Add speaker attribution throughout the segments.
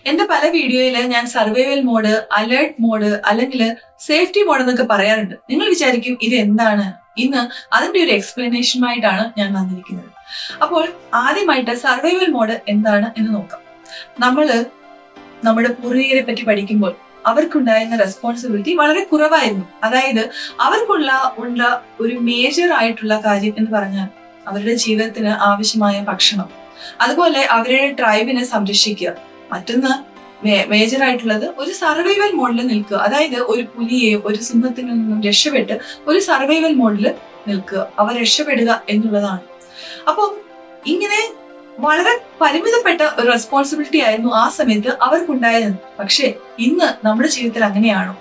Speaker 1: എന്റെ പല വീഡിയോയില് ഞാൻ സർവൈവൽ മോഡ്, അലേർട്ട് മോഡ് അല്ലെങ്കിൽ സേഫ്റ്റി മോഡ് എന്നൊക്കെ പറയാറുണ്ട്. നിങ്ങൾ വിചാരിക്കും ഇത് എന്താണ്? ഇന്ന് അതിന്റെ ഒരു എക്സ്പ്ലനേഷനുമായിട്ടാണ് ഞാൻ വന്നിരിക്കുന്നത്. അപ്പോൾ ആദ്യമായിട്ട് സർവൈവൽ മോഡ് എന്താണ് എന്ന് നോക്കാം. നമ്മുടെ പൂർവികരെ പറ്റി പഠിക്കുമ്പോൾ അവർക്കുണ്ടായിരുന്ന റെസ്പോൺസിബിലിറ്റി വളരെ കുറവായിരുന്നു. അതായത് അവർക്കുള്ള ഒരു മേജർ ആയിട്ടുള്ള കാര്യം എന്ന് പറഞ്ഞാൽ അവരുടെ ജീവിതത്തിന് ആവശ്യമായ ഭക്ഷണം, അതുപോലെ അവരുടെ ട്രൈബിനെ സംരക്ഷിക്കുക. മറ്റൊന്ന് മേജർ ആയിട്ടുള്ളത് ഒരു സർവൈവൽ മോഡിൽ നിൽക്കുക. അതായത് ഒരു പുലിയെ, ഒരു സിംഹത്തിൽ നിന്നും രക്ഷപ്പെട്ട് ഒരു സർവൈവൽ മോഡിൽ നിൽക്കുക, അവർ രക്ഷപ്പെടുക എന്നുള്ളതാണ്. അപ്പം ഇങ്ങനെ വളരെ പരിമിതപ്പെട്ട ഒരു റെസ്പോൺസിബിലിറ്റി ആയിരുന്നു ആ സമയത്ത് അവർക്കുണ്ടായത്. പക്ഷെ ഇന്ന് നമ്മുടെ ജീവിതത്തിൽ അങ്ങനെയാണോ?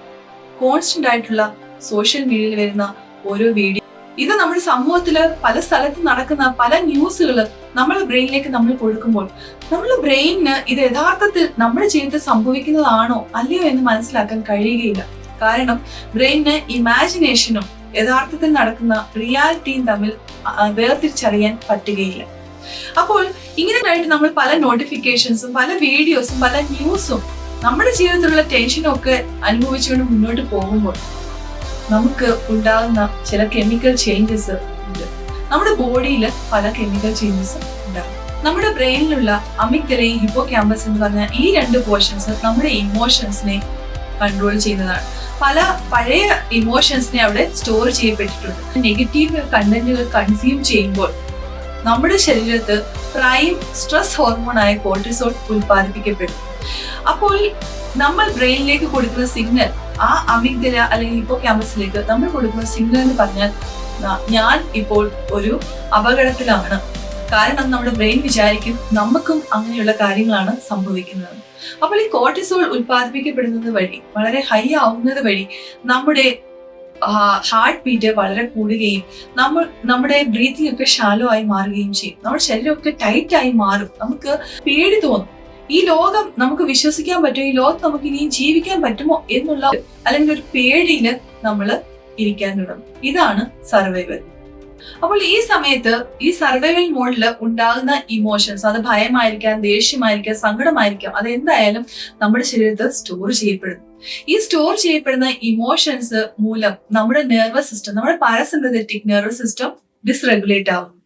Speaker 1: കോൺസ്റ്റന്റ് ആയിട്ടുള്ള സോഷ്യൽ മീഡിയയിൽ വരുന്ന ഓരോ വീഡിയോ, ഇത് നമ്മുടെ സമൂഹത്തില് പല സ്ഥലത്ത് നടക്കുന്ന പല ന്യൂസുകള് നമ്മുടെ ബ്രെയിനിലേക്ക് നമ്മൾ കൊടുക്കുമ്പോൾ നമ്മുടെ ബ്രെയിനിന് ഇത് യഥാർത്ഥത്തിൽ നമ്മുടെ ജീവിതത്തിൽ സംഭവിക്കുന്നതാണോ അല്ലയോ എന്ന് മനസ്സിലാക്കാൻ കഴിയുകയില്ല. കാരണം ബ്രെയിനിന് ഇമാജിനേഷനും യഥാർത്ഥത്തിൽ നടക്കുന്ന റിയാലിറ്റിയും തമ്മിൽ വേർതിരിച്ചറിയാൻ പറ്റുകയില്ല. അപ്പോൾ ഇങ്ങനെയായിട്ട് നമ്മൾ പല നോട്ടിഫിക്കേഷൻസും, പല വീഡിയോസും, പല ന്യൂസും, നമ്മുടെ ജീവിതത്തിലുള്ള ടെൻഷനും ഒക്കെ അനുഭവിച്ചുകൊണ്ട് മുന്നോട്ട് പോകുമ്പോൾ നമുക്ക് ഉണ്ടാകുന്ന ചില കെമിക്കൽ ചേഞ്ചസ് ഉണ്ട്. നമ്മുടെ ബോഡിയിൽ പല കെമിക്കൽ ചേഞ്ചസ് ഉണ്ടാകും. നമ്മുടെ ബ്രെയിനിലുള്ള അമിഗ്ഡലയും ഹിപ്പോകാമ്പസ് എന്ന് പറഞ്ഞ ഈ രണ്ട് പോർഷൻസ് നമ്മുടെ ഇമോഷൻസിനെ കൺട്രോൾ ചെയ്യുന്നതാണ്. പല പഴയ ഇമോഷൻസിനെ അവിടെ സ്റ്റോർ ചെയ്യപ്പെട്ടിട്ടുണ്ട്. നെഗറ്റീവ് കണ്ടന്റുകൾ കൺസ്യൂം ചെയ്യുമ്പോൾ നമ്മുടെ ശരീരത്ത് പ്രൈം സ്ട്രെസ് ഹോർമോണായ കോർട്ടിസോൾ ഉൽപ്പാദിപ്പിക്കപ്പെടും. അപ്പോൾ നമ്മൾ ബ്രെയിനിലേക്ക് കൊടുക്കുന്ന സിഗ്നൽ, ആ അമിഗ്ഡല അല്ലെങ്കിൽ ഹിപ്പോകാമ്പസിലേക്ക് നമ്മൾ കൊടുക്കുന്ന സിഗ്നൽ എന്ന് പറഞ്ഞാൽ ഞാൻ ഇപ്പോൾ ഒരു അപകടത്തിലാണ്. കാരണം നമ്മുടെ ബ്രെയിൻ വിചാരിക്കും നമുക്കും അങ്ങനെയുള്ള കാര്യങ്ങളാണ് സംഭവിക്കുന്നത്. അപ്പോൾ ഈ കോർട്ടിസോൾ ഉൽപ്പാദിപ്പിക്കപ്പെടുന്നത് വഴി, വളരെ ഹൈ ആവുന്നത് വഴി നമ്മുടെ ഹാർട്ട് ബീറ്റ് വളരെ കൂടുകയും നമ്മുടെ ബ്രീത്തിങ് ഒക്കെ ഷാലോ ആയി മാറുകയും ചെയ്യും. നമ്മുടെ ശരീരമൊക്കെ ടൈറ്റ് ആയി മാറും. നമുക്ക് പേടി തോന്നും. ഈ ലോകം നമുക്ക് വിശ്വസിക്കാൻ പറ്റുമോ? ഈ ലോകത്ത് നമുക്ക് ഇനിയും ജീവിക്കാൻ പറ്റുമോ എന്നുള്ള അല്ലെങ്കിൽ ഒരു പേടിയില് നമ്മൾ ഇരിക്കാൻ തുടങ്ങും. ഇതാണ് സർവൈവൽ. അപ്പോൾ ഈ സമയത്ത് ഈ സർവൈവൽ മോഡിൽ ഉണ്ടാകുന്ന ഇമോഷൻസ്, അത് ഭയമായിരിക്കാം, ദേഷ്യമായിരിക്കാം, സങ്കടമായിരിക്കാം, അത് എന്തായാലും നമ്മുടെ ശരീരത്തിൽ സ്റ്റോർ ചെയ്യപ്പെടുന്നു. ഈ സ്റ്റോർ ചെയ്യപ്പെടുന്ന ഇമോഷൻസ് മൂലം നമ്മുടെ നെർവസ് സിസ്റ്റം, നമ്മുടെ പാരസിമ്പത്തറ്റിക് നെർവസ് സിസ്റ്റം ഡിസ്റെഗുലേറ്റ് ആവുന്നു.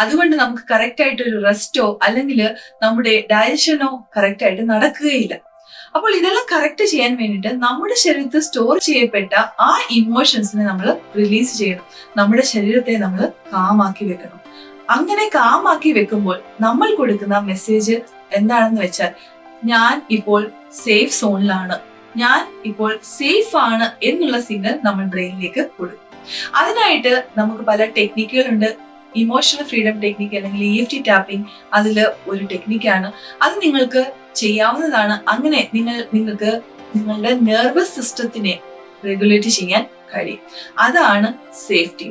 Speaker 1: അതുകൊണ്ട് നമുക്ക് കറക്റ്റ് ആയിട്ട് ഒരു റെസ്റ്റോ അല്ലെങ്കിൽ നമ്മുടെ ഡയജഷനോ കറക്റ്റ് ആയിട്ട് നടക്കുകയില്ല. അപ്പോൾ ഇതെല്ലാം കറക്റ്റ് ചെയ്യാൻ വേണ്ടിയിട്ട് നമ്മുടെ ശരീരത്തിൽ സ്റ്റോർ ചെയ്യപ്പെട്ട ആ ഇമോഷൻസിനെ നമ്മൾ റിലീസ് ചെയ്യണം. നമ്മുടെ ശരീരത്തെ നമ്മൾ കാമാക്കി വെക്കണം. അങ്ങനെ കാമാക്കി വെക്കുമ്പോൾ നമ്മൾ കൊടുക്കുന്ന മെസ്സേജ് എന്താണെന്ന് വെച്ചാൽ, ഞാൻ ഇപ്പോൾ സേഫ് സോണിലാണ്, ഞാൻ ഇപ്പോൾ സേഫ് ആണ് എന്നുള്ള സിഗ്നൽ നമ്മൾ ബ്രെയിനിലേക്ക് കൊടുക്കും. അതിനായിട്ട് നമുക്ക് പല ടെക്നിക്കുകളുണ്ട്. ഇമോഷണൽ ഫ്രീഡം ടെക്നിക്ക് അല്ലെങ്കിൽ EFT ടാപ്പിംഗ് അതില് ഒരു ടെക്നിക്കാണ്. അത് നിങ്ങൾക്ക് ചെയ്യാവുന്നതാണ്. അങ്ങനെ നിങ്ങൾക്ക് നിങ്ങളുടെ നെർവസ് സിസ്റ്റത്തിനെ റെഗുലേറ്റ് ചെയ്യാൻ കഴിയും. അതാണ് സേഫ്റ്റി.